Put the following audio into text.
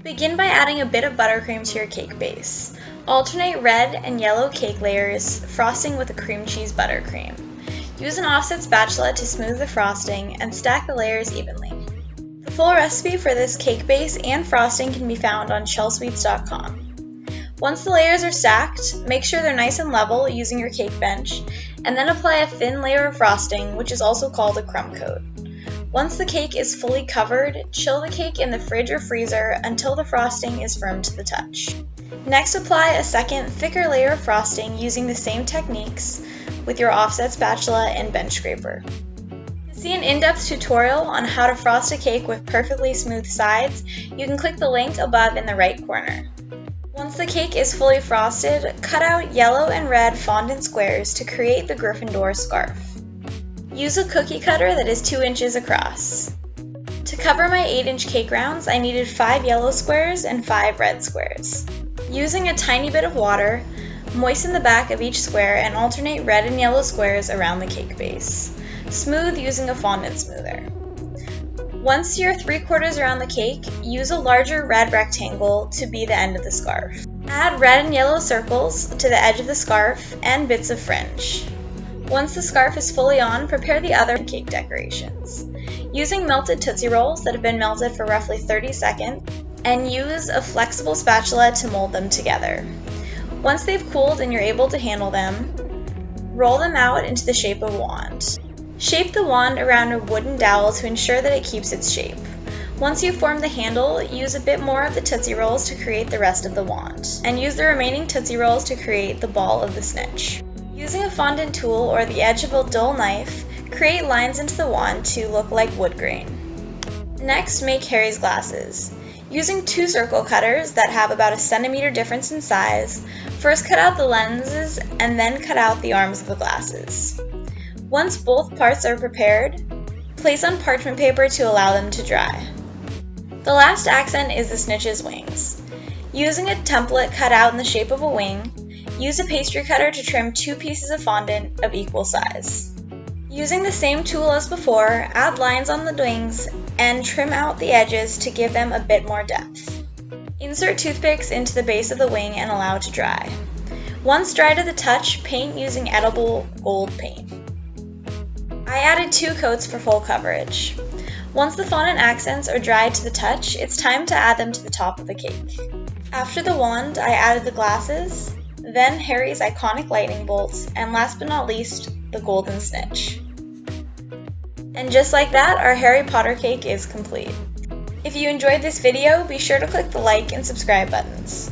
Begin by adding a bit of buttercream to your cake base. Alternate red and yellow cake layers, frosting with a cream cheese buttercream. Use an offset spatula to smooth the frosting and stack the layers evenly. The full recipe for this cake base and frosting can be found on Chelsweets.com. Once the layers are stacked, make sure they're nice and level using your cake bench, and then apply a thin layer of frosting, which is also called a crumb coat. Once the cake is fully covered, chill the cake in the fridge or freezer until the frosting is firm to the touch. Next, apply a second, thicker layer of frosting using the same techniques with your offset spatula and bench scraper. To see an in-depth tutorial on how to frost a cake with perfectly smooth sides, you can click the link above in the right corner. Once the cake is fully frosted, cut out yellow and red fondant squares to create the Gryffindor scarf. Use a cookie cutter that is 2 inches across. To cover my 8-inch cake rounds, I needed 5 yellow squares and 5 red squares. Using a tiny bit of water, moisten the back of each square and alternate red and yellow squares around the cake base. Smooth using a fondant smoother. Once you're 3/4 around the cake, use a larger red rectangle to be the end of the scarf. Add red and yellow circles to the edge of the scarf and bits of fringe. Once the scarf is fully on, prepare the other cake decorations. Using melted Tootsie Rolls that have been melted for roughly 30 seconds, and use a flexible spatula to mold them together. Once they've cooled and you're able to handle them, roll them out into the shape of a wand. Shape the wand around a wooden dowel to ensure that it keeps its shape. Once you've formed the handle, use a bit more of the Tootsie Rolls to create the rest of the wand, and use the remaining Tootsie Rolls to create the ball of the snitch. Using a fondant tool or the edge of a dull knife, create lines into the wand to look like wood grain. Next, make Harry's glasses. Using 2 circle cutters that have about a centimeter difference in size, first cut out the lenses and then cut out the arms of the glasses. Once both parts are prepared, place on parchment paper to allow them to dry. The last accent is the snitch's wings. Using a template cut out in the shape of a wing, use a pastry cutter to trim 2 pieces of fondant of equal size. Using the same tool as before, add lines on the wings and trim out the edges to give them a bit more depth. Insert toothpicks into the base of the wing and allow it to dry. Once dry to the touch, paint using edible gold paint. I added 2 coats for full coverage. Once the fondant accents are dried to the touch, it's time to add them to the top of the cake. After the wand, I added the glasses, then Harry's iconic lightning bolts, and last but not least, the golden snitch. And just like that, our Harry Potter cake is complete. If you enjoyed this video, be sure to click the like and subscribe buttons.